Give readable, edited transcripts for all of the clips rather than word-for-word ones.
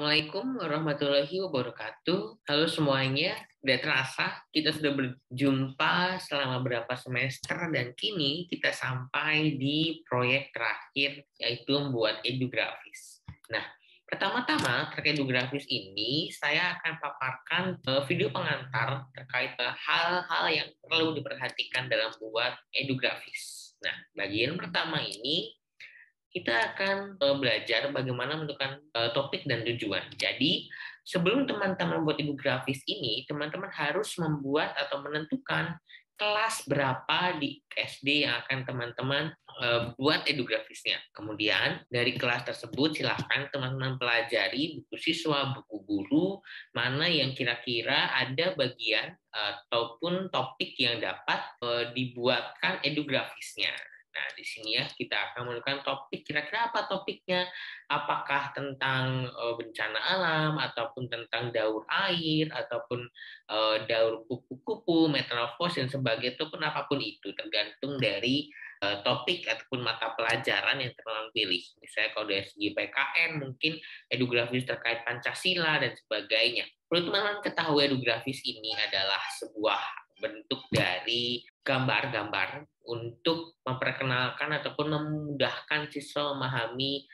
Assalamualaikum warahmatullahi wabarakatuh. Halo semuanya, tidak terasa kita sudah berjumpa selama beberapa semester dan kini kita sampai di proyek terakhir yaitu membuat edufgrafis. Nah, pertama-tama terkait edufgrafis ini saya akan paparkan video pengantar terkait hal-hal yang perlu diperhatikan dalam membuat edufgrafis. Nah, bagian pertama ini kita akan belajar bagaimana menentukan topik dan tujuan. Jadi, sebelum teman-teman membuat infografis ini, teman-teman harus membuat atau menentukan kelas berapa di SD yang akan teman-teman buat edufgrafisnya. Kemudian, dari kelas tersebut silahkan teman-teman pelajari buku siswa, buku guru, mana yang kira-kira ada bagian ataupun topik yang dapat dibuatkan edufgrafisnya. Nah, di sini ya kita akan menentukan topik, kira-kira apa topiknya, apakah tentang bencana alam, ataupun tentang daur air, ataupun daur kupu-kupu, metamorfosis, dan sebagainya, ataupun apapun itu, tergantung dari topik ataupun mata pelajaran yang teman-teman pilih. Misalnya kalau dari segi PKN, mungkin edufgrafis terkait Pancasila, dan sebagainya. Perlu teman-teman ketahui edufgrafis ini adalah sebuah bentuk dari gambar-gambar untuk memperkenalkan ataupun memudahkan siswa memahami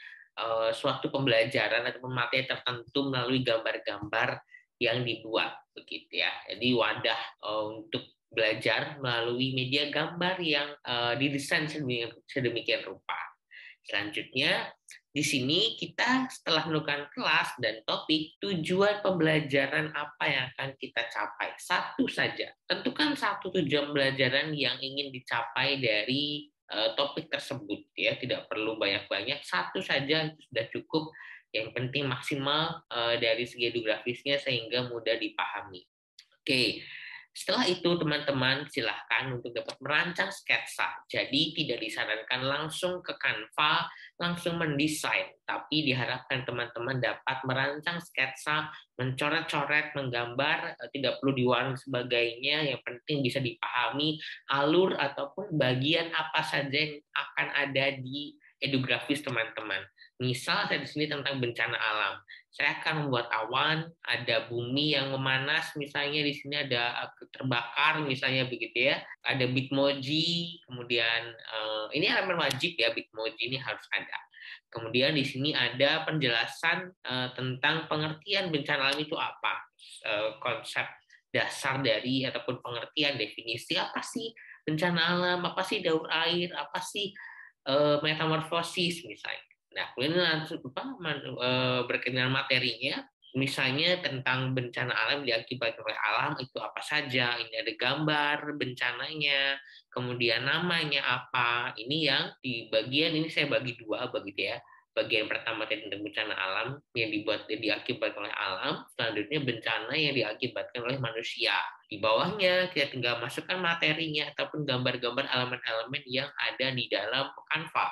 suatu pembelajaran ataupun materi tertentu melalui gambar-gambar yang dibuat begitu ya. Jadi wadah untuk belajar melalui media gambar yang didesain sedemikian rupa. Selanjutnya, di sini kita setelah menentukan kelas dan topik, tujuan pembelajaran apa yang akan kita capai. Satu saja. Tentukan satu tujuan pembelajaran yang ingin dicapai dari topik tersebut. Ya, tidak perlu banyak-banyak. Satu saja itu sudah cukup. Yang penting maksimal dari segi edufgrafisnya sehingga mudah dipahami. Oke. Setelah itu, teman-teman silahkan untuk dapat merancang sketsa. Jadi, tidak disarankan langsung ke Canva, langsung mendesain. Tapi diharapkan teman-teman dapat merancang sketsa, mencoret-coret, menggambar, tidak perlu diwarna sebagainya. Yang penting bisa dipahami alur ataupun bagian apa saja yang akan ada di edufgrafis teman-teman. Misal saya di sini tentang bencana alam. Saya akan membuat awan, ada bumi yang memanas, misalnya di sini ada terbakar, misalnya begitu ya. Ada Bitmoji, kemudian ini elemen wajib ya, Bitmoji ini harus ada. Kemudian di sini ada penjelasan tentang pengertian bencana alam itu apa, konsep dasar dari ataupun pengertian definisi apa sih bencana alam, apa sih daur air, apa sih metamorfosis misalnya. Nah, kemudian langsung berkenaan materinya, misalnya tentang bencana alam diakibatkan oleh alam itu apa saja. Ini ada gambar bencananya, kemudian namanya apa. Ini yang di bagian ini saya bagi dua begitu ya. Bagian pertama tentang bencana alam yang diakibatkan oleh alam, selanjutnya bencana yang diakibatkan oleh manusia. Di bawahnya kita tinggal masukkan materinya ataupun gambar-gambar elemen-elemen yang ada di dalam Canva.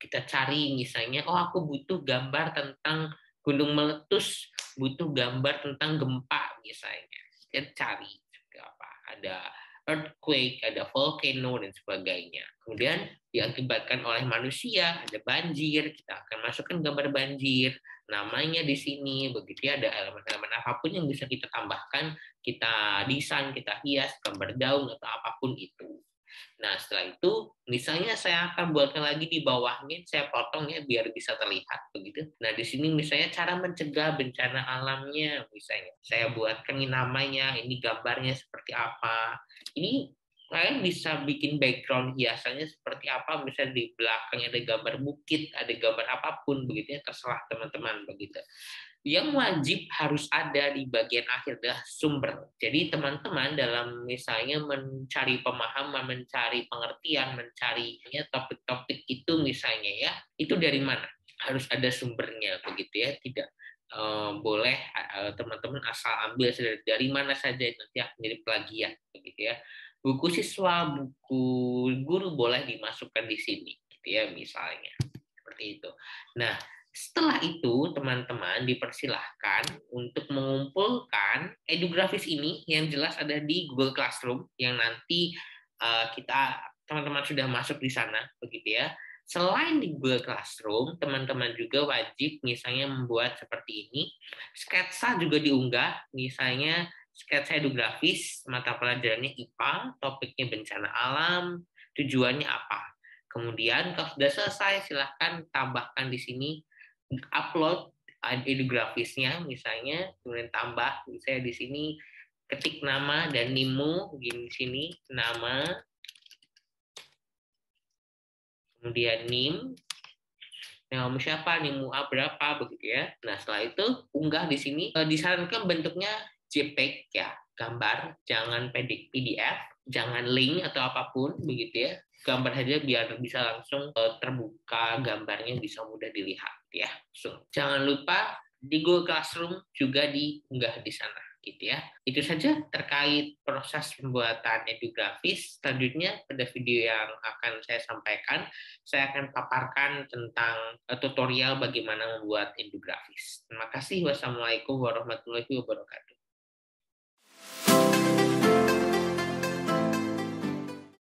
Kita cari misalnya, oh aku butuh gambar tentang gunung meletus, butuh gambar tentang gempa misalnya. Kita cari apa, ada earthquake, ada volcano dan sebagainya. Kemudian diakibatkan oleh manusia, ada banjir, kita akan masukkan gambar banjir, namanya di sini, begitu ya, ada elemen-elemen apapun yang bisa kita tambahkan, kita desain, kita hias, gambar daun atau apapun itu. Nah, setelah itu, misalnya saya akan buatkan lagi di bawahnya, saya potong ya biar bisa terlihat begitu. Nah, di sini misalnya cara mencegah bencana alamnya, misalnya saya buatkan ini namanya, ini gambarnya seperti apa. Ini kalian bisa bikin background hiasannya seperti apa, misalnya di belakangnya ada gambar bukit, ada gambar apapun begitu ya, terserah teman-teman begitu. Yang wajib harus ada di bagian akhir adalah sumber. Jadi teman-teman dalam misalnya mencari pemahaman, mencari pengertian, mencari topik-topik itu misalnya ya, itu dari mana? Harus ada sumbernya begitu ya, tidak boleh teman-teman asal ambil dari mana saja nanti akan menjadi plagiat begitu ya. Buku siswa, buku guru boleh dimasukkan di sini gitu ya misalnya. Seperti itu. Nah, setelah itu, teman-teman dipersilahkan untuk mengumpulkan edufgrafis ini yang jelas ada di Google Classroom yang nanti teman-teman sudah masuk di sana, begitu ya. Selain di Google Classroom, teman-teman juga wajib misalnya membuat seperti ini. Sketsa juga diunggah, misalnya sketsa hidrografis, mata pelajarannya IPA, topiknya bencana alam, tujuannya apa. Kemudian kalau sudah selesai, silahkan tambahkan di sini, upload hidrografisnya misalnya, kemudian tambah misalnya di sini ketik nama dan NIMU di sini nama, kemudian NIM, nama siapa, NIMU A berapa begitu ya. Nah, setelah itu unggah di sini. Disarankan bentuknya JPEG ya, gambar, jangan PDF, jangan link atau apapun begitu ya. Gambar saja biar bisa langsung terbuka gambarnya, bisa mudah dilihat ya. So, jangan lupa di Google Classroom juga diunggah di sana gitu ya. Itu saja terkait proses pembuatan edufgrafis. Selanjutnya pada video yang akan saya sampaikan, saya akan paparkan tentang tutorial bagaimana membuat edufgrafis. Terima kasih. Wassalamualaikum warahmatullahi wabarakatuh.